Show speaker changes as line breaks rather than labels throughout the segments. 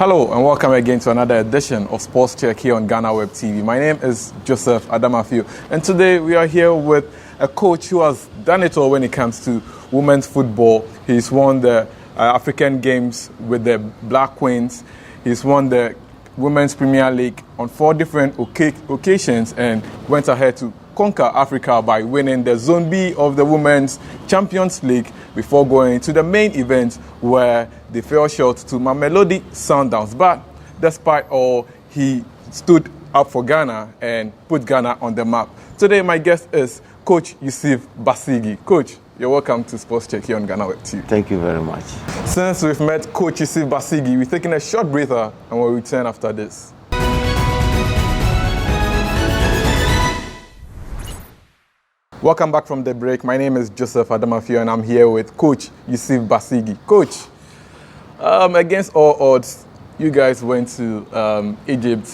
Hello and welcome again to another edition of Sports Check here on Ghana Web TV. My name is Yusif Basigi, and today we are here with a coach who has done it all when it comes to women's football. He's won the African Games with the Black Queens. He's won the Women's Premier League on 4 different occasions and went ahead to conquer Africa by winning the Zone B of the Women's Champions League before going to the main event where they fell short to Mamelodi Sundowns. But despite all, he stood up for Ghana and put Ghana on the map. Today my guest is Coach Yusif Basigi. Coach, you're welcome to Sports Check here on Ghana Web TV.
Thank you very much.
Since we've met Coach Yusif Basigi, we're taking a short breather and we'll return after this. Welcome back from the break. My name is Yusif Basigi and I'm here with Coach Yusif Basigi. Coach, against all odds, you guys went to Egypt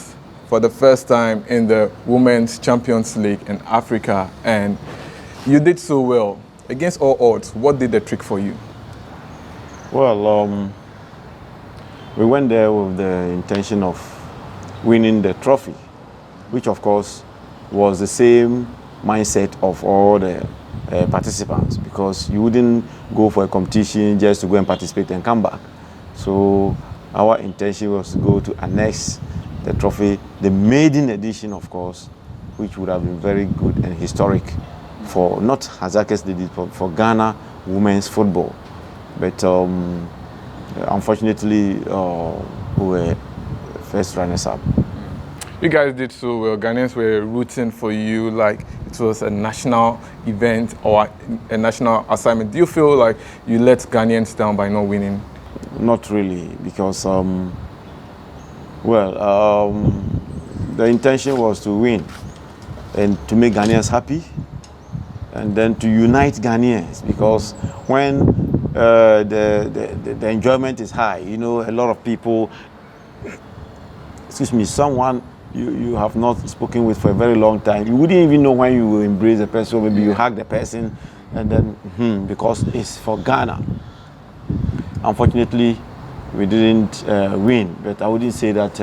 for the first time in the Women's Champions League in Africa, and you did so well. Against all odds, what did the trick for you?
Well, we went there with the intention of winning the trophy, which of course was the same mindset of all the participants, because you wouldn't go for a competition just to go and participate and come back. So our intention was to go to annex the trophy, the maiden edition of course, which would have been very good and historic for not Hasaacas Ladies, for Ghana women's football. But unfortunately we were first runners up.
You guys did so well. Ghanaians were rooting for you like it was a national event or a national assignment. Do you feel like you let Ghanaians down by not winning?
Not really, because the intention was to win and to make Ghanaians happy, and then to unite Ghanaians, because when the enjoyment is high, you know, a lot of people, someone you have not spoken with for a very long time, you wouldn't even know when you will embrace the person, maybe you hug the person, and then because it's for Ghana. Unfortunately, we didn't win, but I wouldn't say that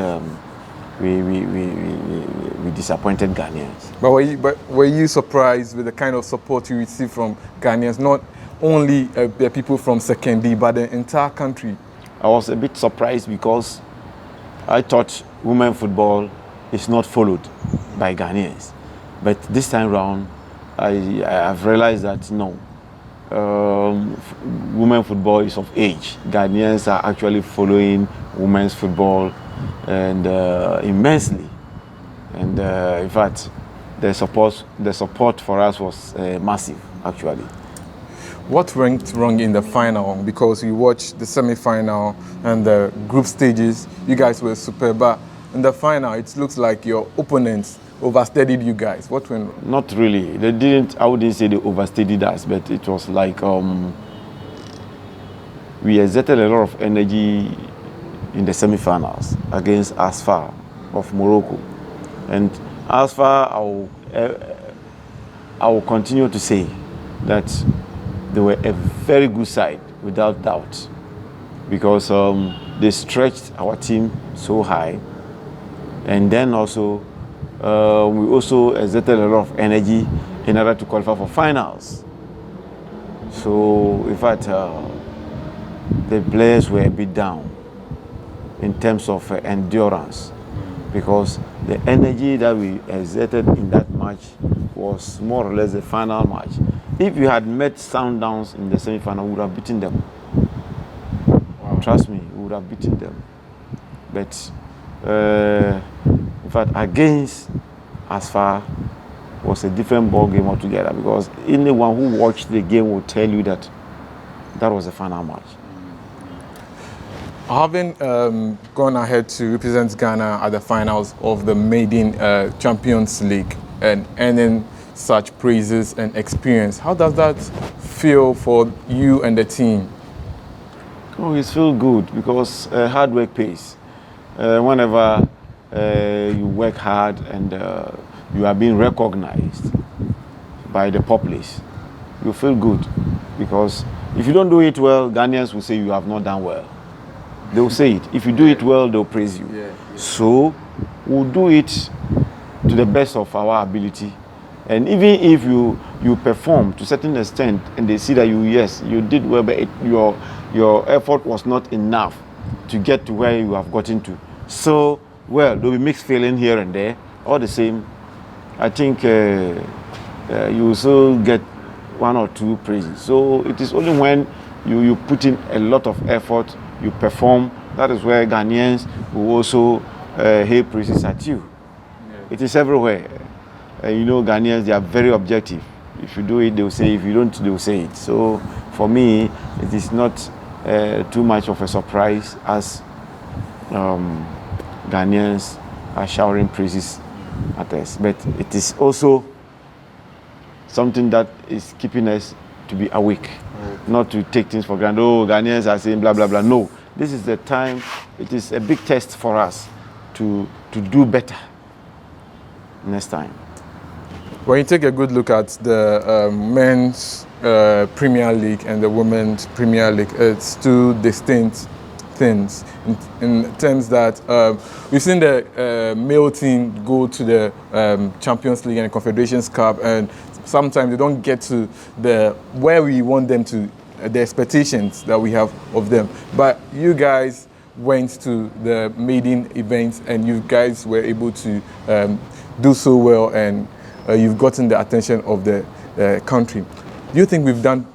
we disappointed Ghanaians.
But were you surprised with the kind of support you received from Ghanaians, not only the people from Sekendi, but the entire country?
I was a bit surprised because I thought women football is not followed by Ghanaians. But this time round, I've realized that no, women football is of age. Ghanaians are actually following women's football and immensely. And in fact, the support for us was massive, actually.
What went wrong in the final? Because you watched the semi-final and the group stages, you guys were superb. But in the final, it looks like your opponents overstudied you guys. What went wrong?
Not really. They didn't. I wouldn't say they overstudied us, but it was like we exerted a lot of energy in the semi-finals against Asfar of Morocco, and Asfar, I will continue to say that they were a very good side, without doubt, because they stretched our team so high, and then also we also exerted a lot of energy in order to qualify for finals. So in fact, the players were a bit down in terms of endurance, because the energy that we exerted in that match was more or less the final match. If you had met Sundowns in the semi-final, we would have beaten them. Wow. Trust me, we would have beaten them. But in fact, against Asfar was a different ball game altogether, because anyone who watched the game will tell you that that was the final match.
Having gone ahead to represent Ghana at the finals of the maiden Champions League and earning such praises and experience, how does that feel for you and the team?
Oh, it feels good, because hard work pays. Whenever you work hard and you are being recognized by the populace, you feel good, because if you don't do it well, Ghanaians will say you have not done well. They will say it. If you do it well, they'll praise you. So we'll do it to the best of our ability. And even if you perform to a certain extent and they see that you did well, but your effort was not enough to get to where you have gotten to. So, well, there'll be mixed feeling here and there. All the same, I think you also get one or two praises. So it is only when you put in a lot of effort, you perform, that is where Ghanaians will also hail praises at you. It is everywhere. Ghanaians, they are very objective. If you do it, they will say. If you don't, they will say it. So for me, it is not too much of a surprise as Ghanaians are showering praises at us. But it is also something that is keeping us to be awake, not to take things for granted. Oh, Ghanaians are saying blah, blah, blah. No, this is the time. It is a big test for us to do better next time.
When you take a good look at the men's Premier League and the women's Premier League, it's two distinct things in terms that we've seen the male team go to the Champions League and Confederations Cup, and sometimes they don't get to where we want them to, the expectations that we have of them. But you guys went to the maiden events and you guys were able to do so well, and you've gotten the attention of the country. Do you think we've done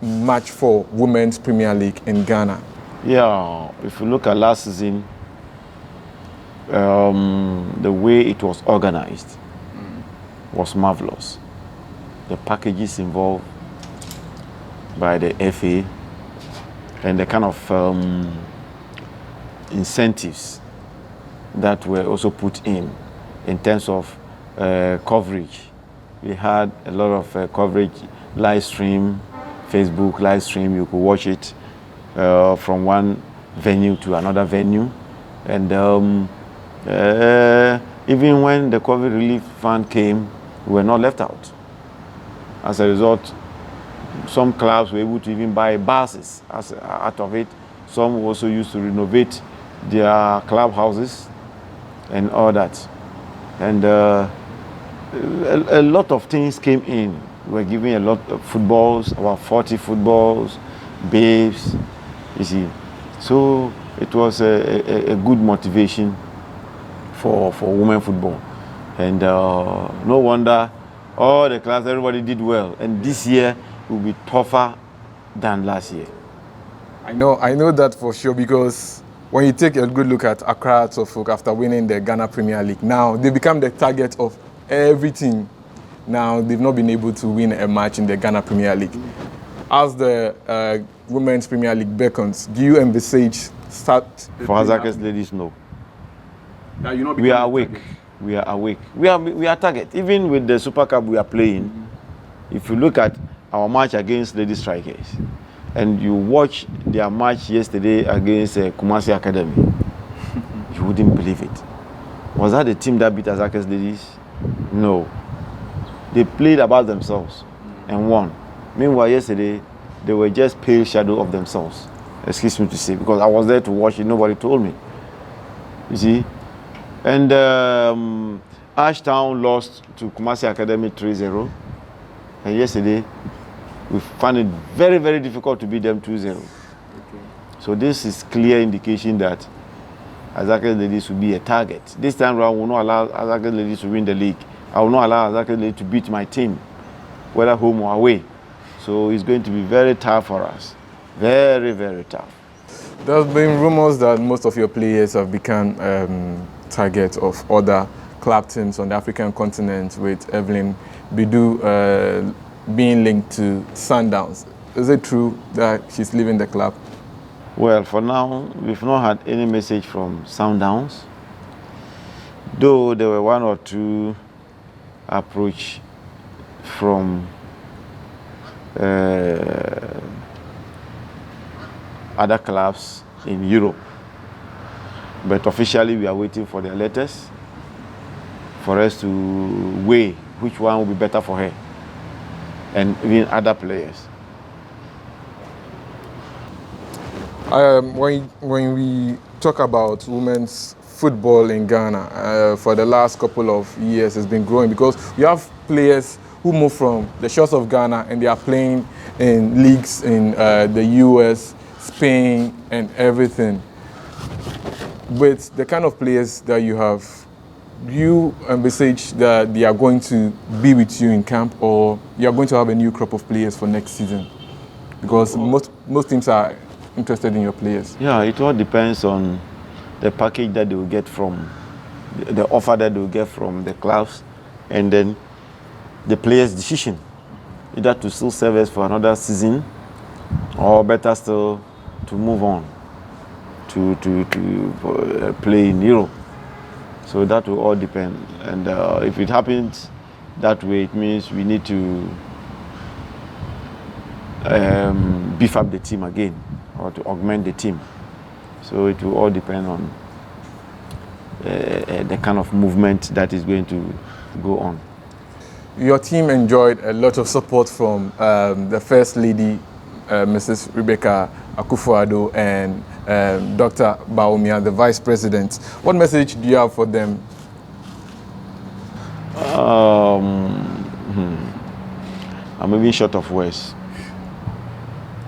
much for Women's Premier League in Ghana?
Yeah, if you look at last season, the way it was organized was marvelous. The packages involved by the FA and the kind of incentives that were also put in terms of coverage. We had a lot of coverage, live stream, Facebook live stream. You could watch it from one venue to another venue. And even when the COVID relief fund came, we were not left out. As a result, some clubs were able to even buy buses out of it. Some also used to renovate their clubhouses and all that. And a lot of things came in. We were giving a lot of footballs, about 40 footballs, babes, you see. So it was a good motivation for women football. And no wonder all the clubs, everybody did well. And this year will be tougher than last year.
I know that for sure, because when you take a good look at Accra Suffolk after winning the Ghana Premier League, now they become the target of everything. Now they've not been able to win a match in the Ghana Premier League. As the Women's Premier League beckons, do you envisage start?
For Hasaacas Ladies, no. We are awake. We are awake. We are target. Even with the Super Cup we are playing, if you look at our match against Lady Strikers, and you watch their match yesterday against Kumasi Academy, you wouldn't believe it. Was that the team that beat Hasaacas Ladies? No. They played about themselves and won. Meanwhile, yesterday, they were just pale shadow of themselves. Excuse me to say, because I was there to watch it, nobody told me. You see? And Ashtown lost to Kumasi Academy 3-0. And yesterday, we found it very, very difficult to beat them 2-0. Okay. So this is clear indication that Hasaacas Ladies will be a target. This time around, we will not allow Hasaacas Ladies to win the league. I will not allow Hasaacas Ladies to beat my team, whether home or away. So it's going to be very tough for us. Very, very tough.
There's been rumors that most of your players have become targets of other club teams on the African continent, with Evelyn Bidu being linked to Sundowns. Is it true that she's leaving the club?
Well, for now, we've not had any message from Sundowns, though there were one or two approach from other clubs in Europe. But officially, we are waiting for their letters for us to weigh which one will be better for her and even other players.
When we talk about women's football in Ghana, for the last couple of years, it's been growing because we have players who move from the shores of Ghana and they are playing in leagues in the US, Spain, and everything. With the kind of players that you have, do you envisage that they are going to be with you in camp, or you are going to have a new crop of players for next season? Because most teams are interested in your players.
Yeah, it all depends on the package that they will get from, the offer that they will get from the clubs, and then the player's decision, either to still serve us for another season, or better still to move on to play in Europe. So that will all depend. And if it happens that way, it means we need to beef up the team again, or to augment the team. So it will all depend on the kind of movement that is going to go on.
Your team enjoyed a lot of support from the First Lady, Mrs. Rebecca Akufo-Addo, and Dr. Baumia, the Vice President. What message do you have for them?
I'm even short of words,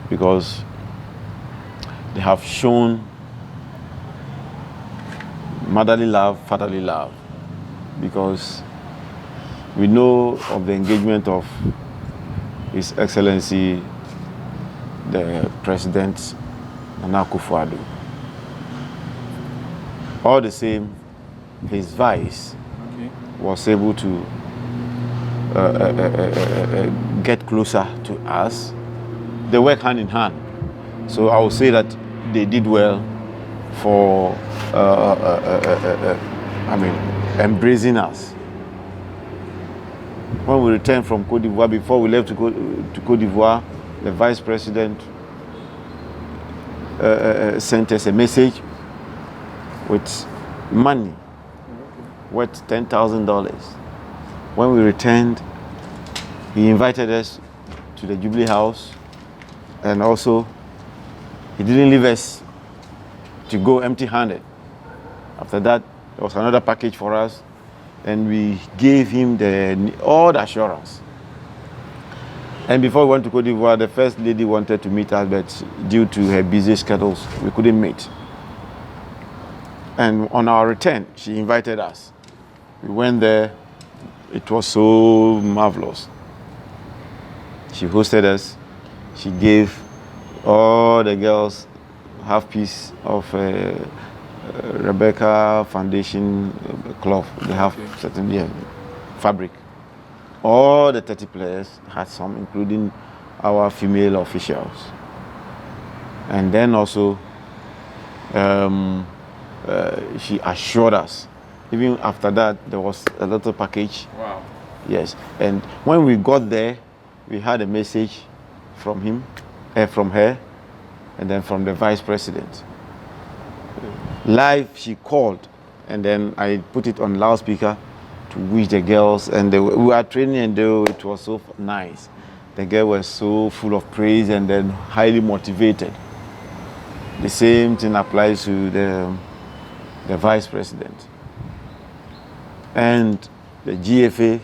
because they have shown motherly love, fatherly love, because we know of the engagement of His Excellency the President Nana Akufo-Addo. All the same, his vice was able to get closer to us. They work hand in hand. So I would say that they did well for embracing us. When we returned from Cote d'Ivoire, before we left to Cote d'Ivoire, the Vice President sent us a message with money worth $10,000. When we returned, he invited us to the Jubilee House, and also he didn't leave us to go empty-handed. After that, there was another package for us, and we gave him all the assurance. And before we went to Cote d'Ivoire, the First Lady wanted to meet us, but due to her busy schedules, we couldn't meet. And on our return, she invited us. We went there. It was so marvelous. She hosted us. She gave all the girls half piece of Rebecca Foundation cloth. They have certain fabric. All the 30 players had some, including our female officials. And then also, she assured us. Even after that, there was a little package.
Wow.
Yes. And when we got there, we had a message from him, from her, and then from the Vice President. Live, she called, and then I put it on loudspeaker to wish the girls, and we were training, and it was so nice. The girls were so full of praise and then highly motivated. The same thing applies to the Vice President. And the GFA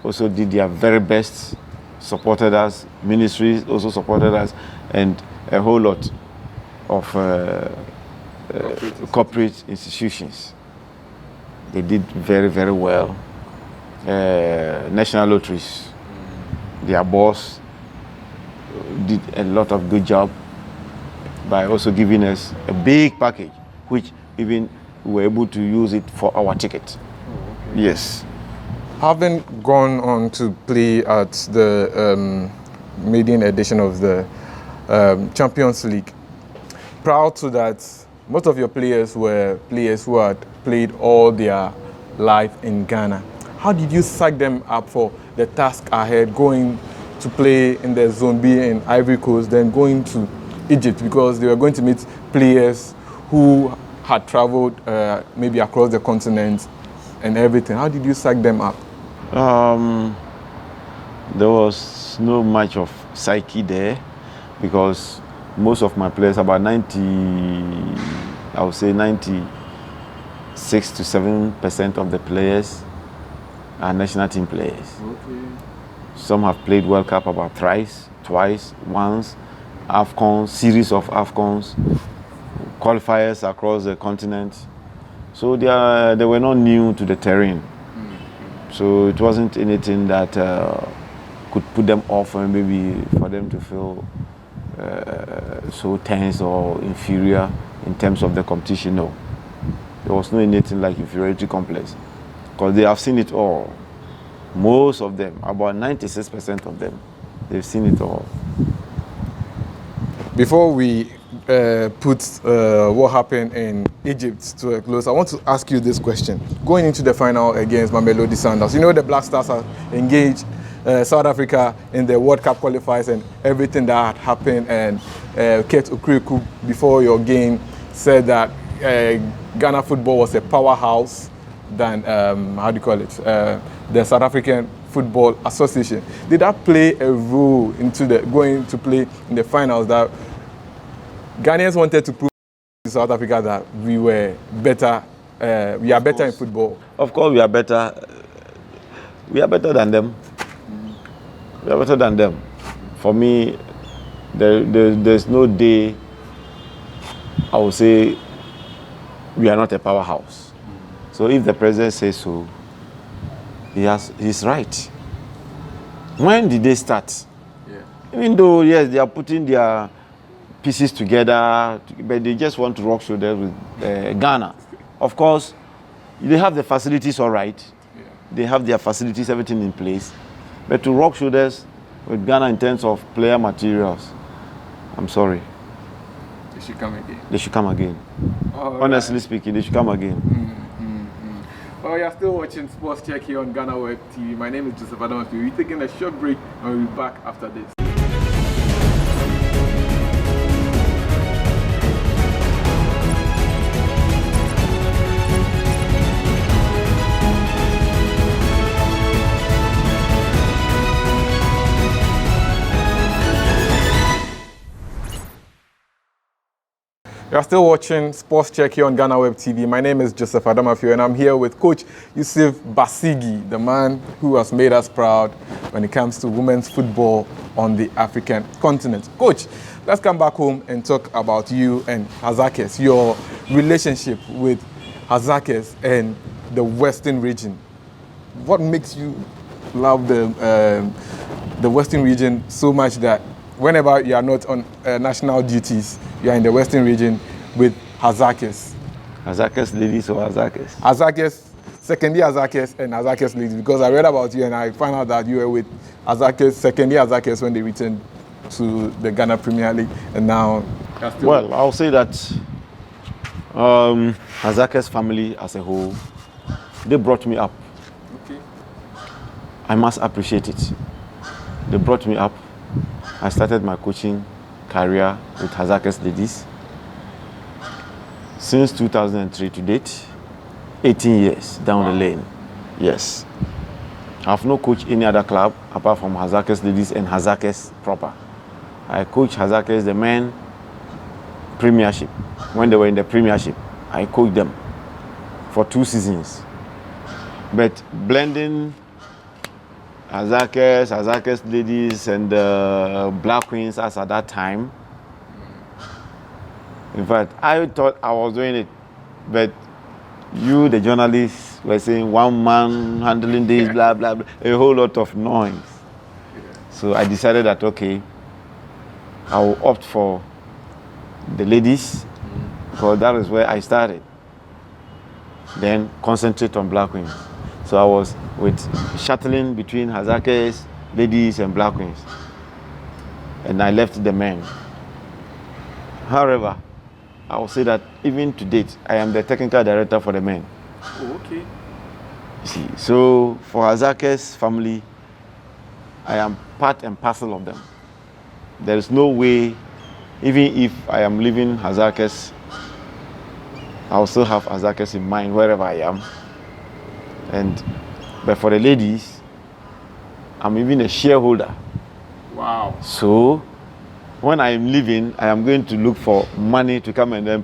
also did their very best, supported us, ministries also supported us, and a whole lot of corporate institutions. They did very, very well. National Lotteries, their boss did a lot of good job by also giving us a big package, which even we were able to use it for our ticket. Yes.
Having gone on to play at the maiden edition of the Champions League, prior to that, most of your players were players who had played all their life in Ghana. How did you psych them up for the task ahead, going to play in the Zone B in Ivory Coast, then going to Egypt, because they were going to meet players who had traveled maybe across the continent and everything? How did you psych them up?
There was no much of psyche there, because most of my players, about 90, I would say 96 to 7% of the players are national team players.
Okay.
Some have played World Cup about thrice, twice, once, AFCON, series of AFCONs, qualifiers across the continent. So they were not new to the terrain. So it wasn't anything that could put them off and maybe for them to feel so tense or inferior in terms of the competition. No. There was no anything like inferiority complex because they have seen it all. Most of them, about 96% of them, they've seen it all.
Before we put what happened in Egypt to a close, I want to ask you this question. Going into the final against Mamelodi Sundowns, you know the Black Stars have engaged South Africa in the World Cup qualifiers and everything that had happened, and Kate Okriku before your game said that Ghana football was a powerhouse than, the South African Football Association. Did that play a role into the going to play in the finals, that Ghanaians wanted to prove to South Africa that we were better, we are better in football?
Of course, we are better. We are better than them. We are better than them. For me, there's no day I would say we are not a powerhouse. So if the president says so, he's right. When did they start?
Yeah.
Even though, yes, they are putting their pieces together, but they just want to rock shoulders with Ghana. Of course, they have the facilities all right.
Yeah.
They have their facilities, everything in place. But to rock shoulders with Ghana in terms of player materials, I'm sorry.
They should come again.
They should come again. Honestly speaking, they should come again.
Well, you're still watching Sports Check here on Ghana Web TV. My name is Yusif Basigi. We're taking a short break and we'll be back after this. You are still watching Sports Check here on Ghana Web TV. My name is Yusif Basigi and I'm here with Coach Yusif Basigi, the man who has made us proud when it comes to women's football on the African continent. Coach, let's come back home and talk about you and Hasaacas, your relationship with Hasaacas and the Western region. What makes you love the Western region so much that whenever you are not on national duties, you are in the Western region with Hasaacas?
Hasaacas Ladies or Hasaacas?
Hasaacas, second year Hasaacas and Hasaacas Ladies, because I read about you and I found out that you were with Hasaacas, second year Hasaacas when they returned to the Ghana Premier League, and now...
Well, I'll say that Hasaacas family as a whole, they brought me up.
Okay.
I must appreciate it. They brought me up. I started my coaching career with Hasaacas Ladies. Since 2003 to date, 18 years down the lane. Yes. I've not coached any other club apart from Hasaacas Ladies and Hasaacas proper. I coached Hasaacas, the men, Premiership. When they were in the Premiership, I coached them for 2 seasons. But blending Hasaacas Ladies and the Black Queens as at that time. In fact, I thought I was doing it, but you, the journalists, were saying one man handling this, blah, blah, blah, a whole lot of noise. So I decided that, okay, I will opt for the ladies, because that is where I started. Then concentrate on Black Queens. So I was with shuttling between Hasaacas Ladies and Black Queens. And I left the men. However, I will say that even to date, I am the technical director for the men.
Oh, okay.
You see, so for Hasaacas family, I am part and parcel of them. There is no way, even if I am leaving Hasaacas, I will still have Hasaacas in mind wherever I am. But for the ladies, I'm even a shareholder.
Wow.
So when I am leaving, I am going to look for money to come and then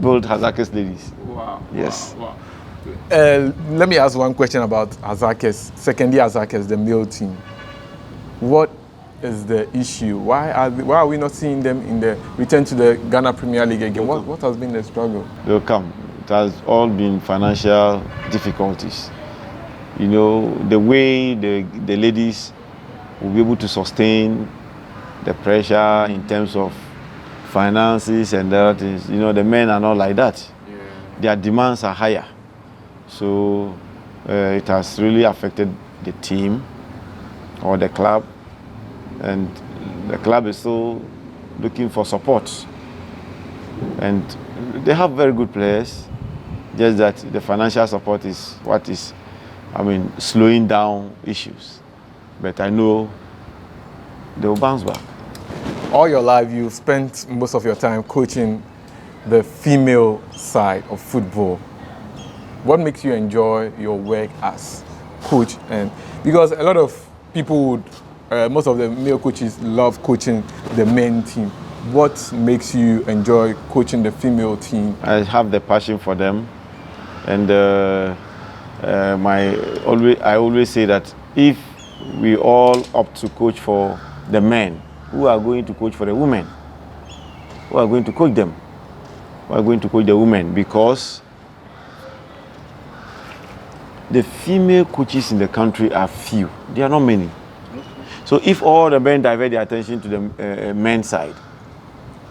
build Hasaacas Ladies.
Wow.
Yes.
Wow. Let me ask one question about Hasaacas, second-year Hasaacas, the male team. What is the issue? Why are we not seeing them in the return to the Ghana Premier League again? What has been the struggle?
They'll come. It has all been financial difficulties. You know, the way the ladies will be able to sustain the pressure in terms of finances and other things. You know, the men are not like that. Yeah. Their demands are higher. So it has really affected the team or the club. And the club is still looking for support. And they have very good players, just that the financial support is what is, slowing down issues. But I know they will bounce back.
All your life, you've spent most of your time coaching the female side of football. What makes you enjoy your work as coach? And because a lot of people would, most of the male coaches love coaching the men team. What makes you enjoy coaching the female team?
I have the passion for them, and I always say that if we all opt to coach for the men, who are going to coach for the women? Who are going to coach them? Who are going to coach the women? Because the female coaches in the country are few. There are not many. So if all the men divert their attention to the men's side,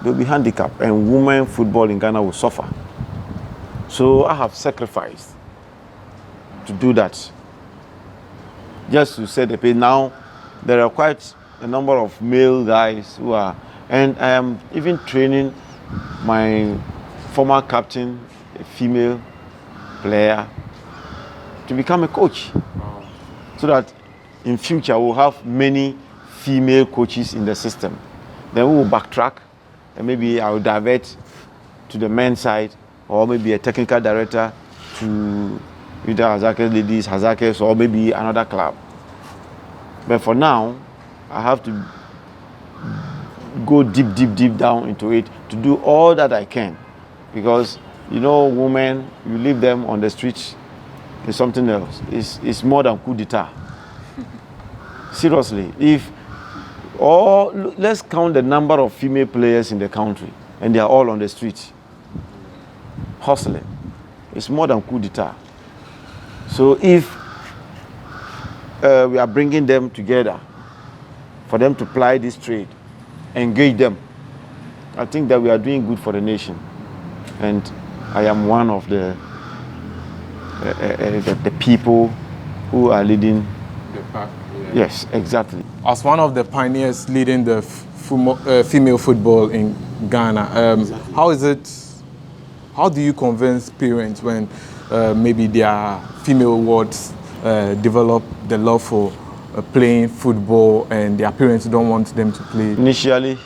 they'll be handicapped, and women football in Ghana will suffer. So I have sacrificed to do that, just to set the pace. Now there are quite a number of male guys who are, and I am even training my former captain, a female player, to become a coach. Wow. So that in future we'll have many female coaches in the system. Then we will backtrack, and maybe I will divert to the men's side, or maybe a technical director to either Hasaacas Ladies, Hasaacas, or maybe another club. But for now, I have to go deep down into it to do all that I can. Because, you know, women, you leave them on the streets, it's something else. It's more than coup d'etat. Seriously, let's count the number of female players in the country, and they are all on the streets, hustling. It's more than coup d'etat. So if we are bringing them together for them to ply this trade, engage them, I think that we are doing good for the nation. And I am one of the people who are leading
the pack. Yeah.
Yes, exactly.
As one of the pioneers leading the female football in Ghana, exactly. How do you convince parents when maybe their female wards develop the love for playing football and their parents don't want them to play?
Initially,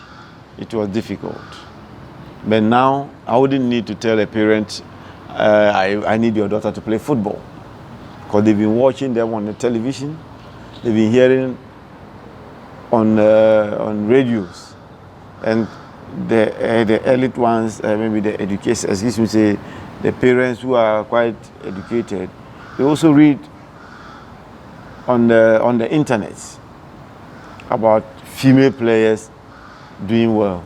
it was difficult. But now, I wouldn't need to tell a parent, I need your daughter to play football. Because they've been watching them on the television, they've been hearing on radios. And the elite ones, maybe the education, the parents who are quite educated, they also read on the internet about female players doing well.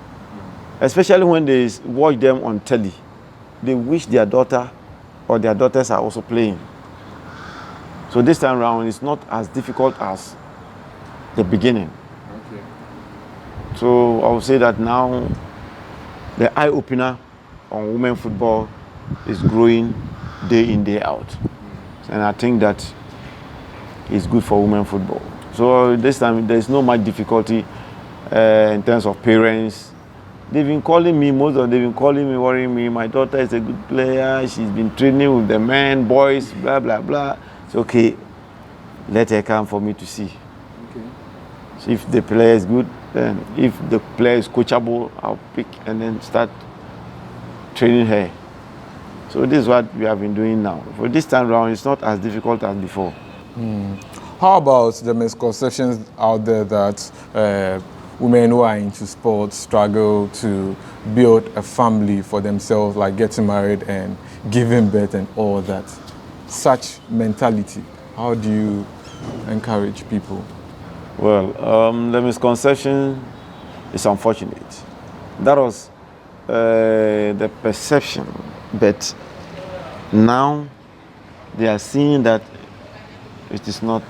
Especially when they watch them on telly. They wish their daughter or their daughters are also playing. So this time around, it's not as difficult as the beginning. Okay. So I would say that now the eye-opener on women football is growing day in, day out. And I think that it's good for women football. So this time, there's no much difficulty in terms of parents. They've been calling me, worrying me. My daughter is a good player. She's been training with the men, boys, blah, blah, blah. It's okay. Let her come for me to see. Okay. So if the player is good, then if the player is coachable, I'll pick and then start training her. So this is what we have been doing now. For this time around, it's not as difficult as before.
How about the misconceptions out there that women who are into sports struggle to build a family for themselves, like getting married and giving birth and all that. Such mentality, how do you encourage people?
Well, the misconception is unfortunate. That was the perception, but now they are seeing that it is not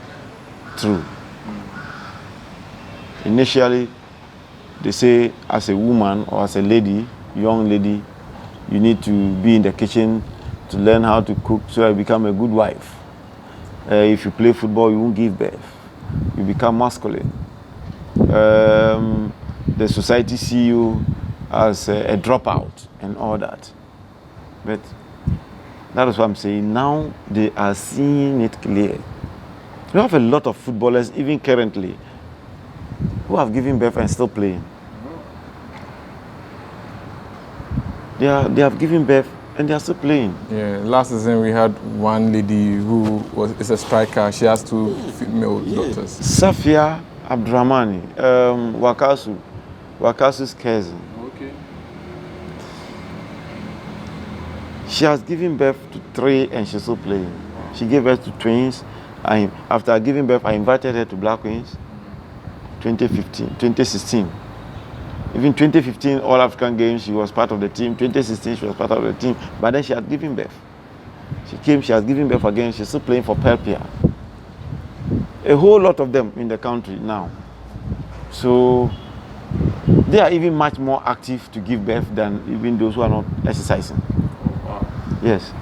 true. Initially, they say as a woman or as a lady, young lady, you need to be in the kitchen to learn how to cook so you become a good wife. If you play football, you won't give birth. You become masculine. The society see you as a dropout and all that. But that is what I'm saying. Now they are seeing it clear. We have a lot of footballers, even currently, who have given birth and still playing. They have given birth and they are still playing.
Yeah, last season we had one lady who is a striker. She has 2 female daughters.
Safia Abdurrahmani, Wakasu's cousin.
Okay.
She has given birth to 3 and she's still playing. She gave birth to twins. After giving birth, I invited her to Black Queens 2016. Even 2015 All African Games, she was part of the team. 2016, she was part of the team. But then she had given birth. She has given birth again. She's still playing for Perpia. A whole lot of them in the country now. So they are even much more active to give birth than even those who are not exercising.
Wow.
Yes.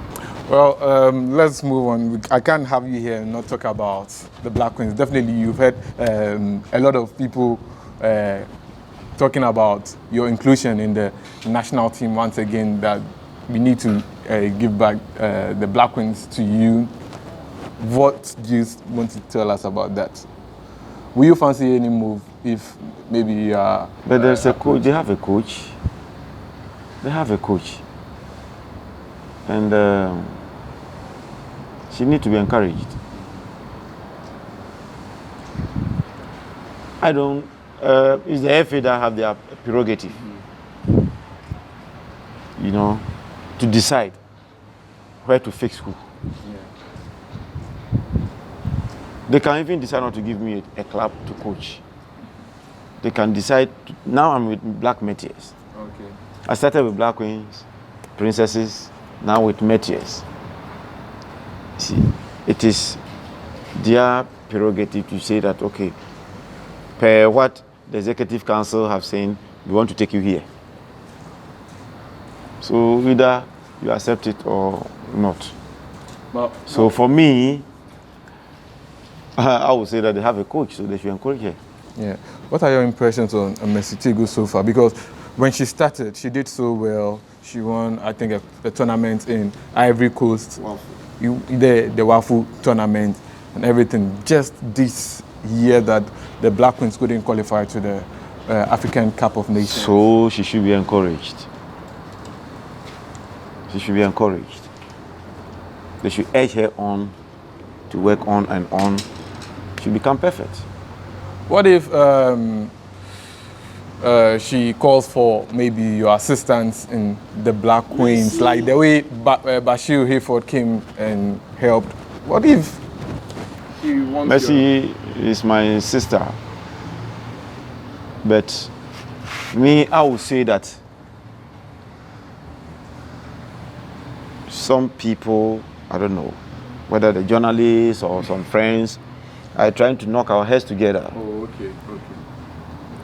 Well, let's move on. I can't have you here and not talk about the Black Queens. Definitely, you've heard a lot of people talking about your inclusion in the national team once again, that we need to give back the Black Queens to you. What do you want to tell us about that? Will you fancy any move if maybe you are...
But there's a coach, they have a coach. They have a coach. And she needs to be encouraged. I don't... it's the FA that have their prerogative, you know, to decide where to fix who. They can even decide not to give me a club to coach. They can decide. Now I'm with Black Meteors.
Okay.
I started with Black Queens, Princesses, now with Meteors. See, it is their prerogative to say that, okay, per what the Executive Council have said, we want to take you here. So either you accept it or not.
Well,
so for me, I would say that they have a coach, so they should encourage her.
Yeah. What are your impressions on Mercy Tegu so far? Because when she started, she did so well. She won, I think, a tournament in Ivory Coast. Wow. The Wafu tournament and everything. Just this year that the Black Queens couldn't qualify to the African Cup of Nations.
So she should be encouraged. She should be encouraged. They should urge her on to work on and on. She become perfect.
What if she calls for maybe your assistance in the Black Queens, like the way Bashir Hayford came and helped? What if she wants
Mercy is my sister, but me, I would say that some people, I don't know, whether the journalists or some friends, are trying to knock our heads together.
Oh, okay, okay.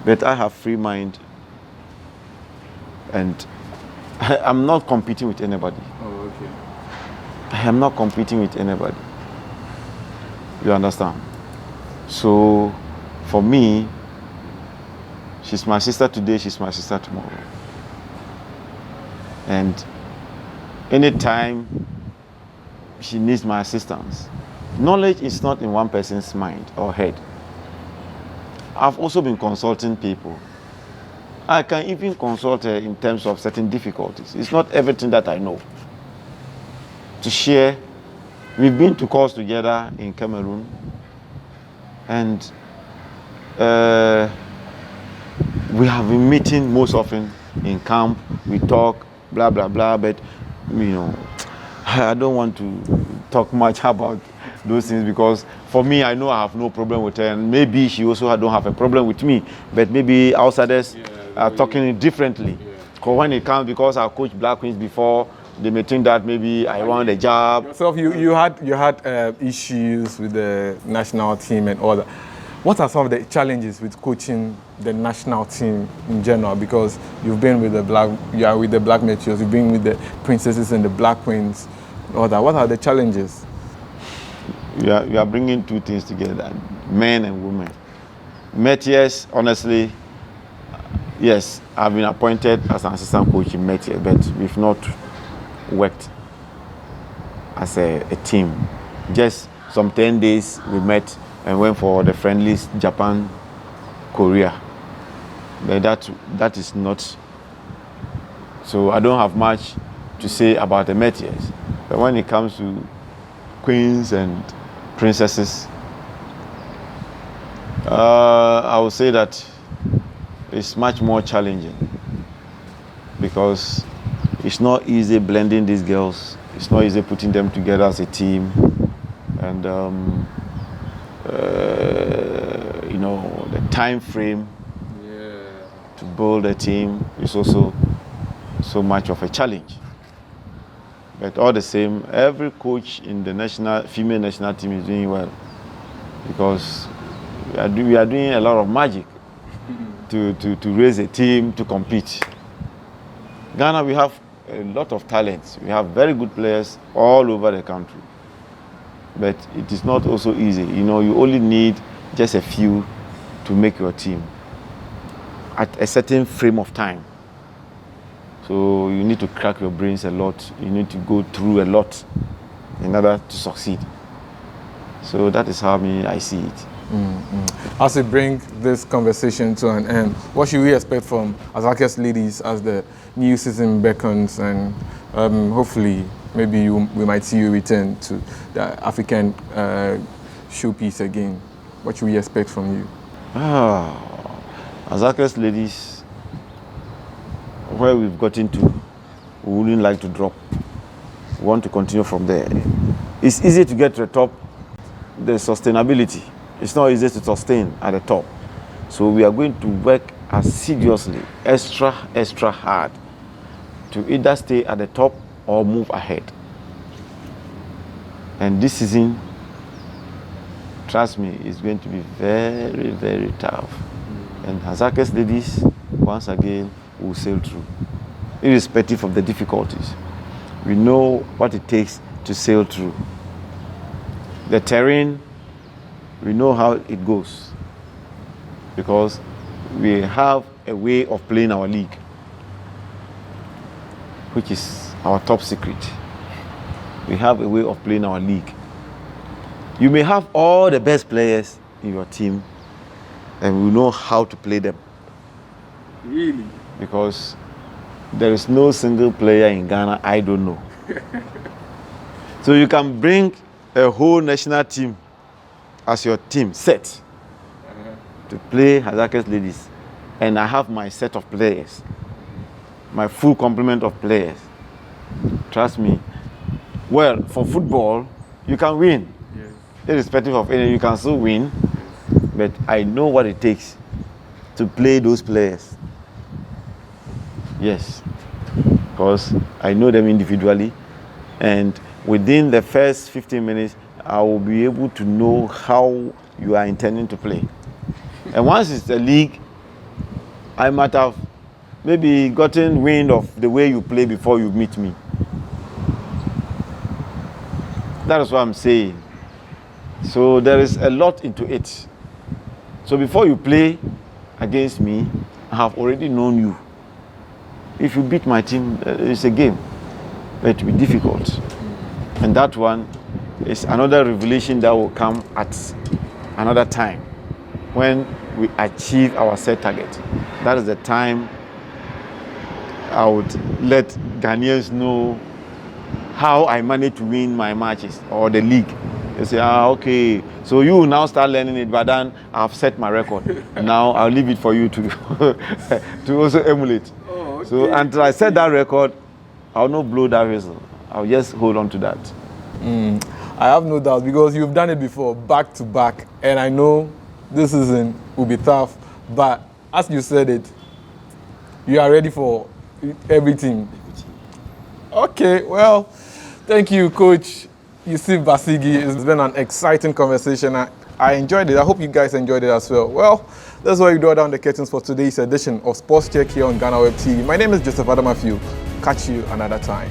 But I have free mind, and I'm not competing with anybody.
Oh, okay.
I am not competing with anybody. You understand? So, for me, she's my sister today, she's my sister tomorrow. And anytime she needs my assistance, knowledge is not in one person's mind or head. I've also been consulting people. I can even consult her in terms of certain difficulties. It's not everything that I know. To share, we've been to course together in Cameroon, and we have been meeting most often in camp. We talk, blah, blah, blah. But, I don't want to talk much about those things because for me, I know I have no problem with her. And maybe she also don't have a problem with me. But maybe outsiders are talking differently. Because when it comes, because I coached Black Queens before, they may think that maybe I want a job.
Yourself, you had issues with the national team and all that. What are some of the challenges with coaching the national team in general? Because you've been with you are with the Black Meteors, you've been with the Princesses and the Black Queens, all that. What are the challenges?
You are bringing two things together, men and women. Meteors, honestly, yes, I've been appointed as an assistant coach in Meteors, but we've not worked as a team. Just some 10 days we met and went for the friendlies, Japan, Korea. But that is not. So I don't have much to say about the Meteors. But when it comes to Queens and Princesses, I would say that it's much more challenging because it's not easy blending these girls. It's not easy putting them together as a team. And, the time frame to build a team is also so much of a challenge. But all the same, every coach in the female national team is doing well because we are doing a lot of magic to raise a team to compete. Ghana, we have a lot of talents. We have very good players all over the country. But it is not also easy. You only need just a few to make your team at a certain frame of time. So you need to crack your brains a lot. You need to go through a lot in order to succeed. So that is how I see it.
Mm-hmm. As we bring this conversation to an end, what should we expect from Hasaacas Ladies as the new season beckons, and hopefully maybe we might see you return to the African showpiece again? What should we expect from you?
Hasaacas Ladies, where we've gotten to, we wouldn't like to drop. We want to continue from there. It's easy to get to the top. The sustainability, it's not easy to sustain at the top. So we are going to work assiduously, extra hard to either stay at the top or move ahead. And this season, trust me, is going to be very, very tough. And Hasaacas Ladies, once again, will sail through, irrespective of the difficulties. We know what it takes to sail through. The terrain, we know how it goes because we have a way of playing our league, which is our top secret. We have a way of playing our league. You may have all the best players in your team, and we know how to play them.
Really?
Because there is no single player in Ghana I don't know. So you can bring a whole national team as your team set to play Hasaacas Ladies, and I have my set of players, my full complement of players. Trust me. Well, for football, you can win. Yes. Irrespective of any, you can still win. But I know what it takes to play those players. Yes. Because I know them individually. And within the first 15 minutes, I will be able to know how you are intending to play. And once it's a league, I might have maybe gotten wind of the way you play before you meet me. That is what I'm saying. So there is a lot into it. So before you play against me, I have already known you. If you beat my team, it's a game. But it will be difficult. And that one is another revelation that will come at another time when we achieve our set target. That is the time I would let Ghanaians know how I managed to win my matches or the league. They say, okay, so you will now start learning it, but then I've set my record. Now I'll leave it for you to to also emulate.
Oh, okay.
So until I set that record, I'll not blow that whistle. I'll just hold on to that.
I have no doubt because you've done it before, back to back, and I know this season will be tough. But as you said it, you are ready for everything. Okay, well, thank you, Coach Yusif Basigi. It's been an exciting conversation. I enjoyed it. I hope you guys enjoyed it as well. Well, that's why we draw down the curtains for today's edition of Sports Check here on Ghana Web TV. My name is Joseph Adamafiu. Catch you another time.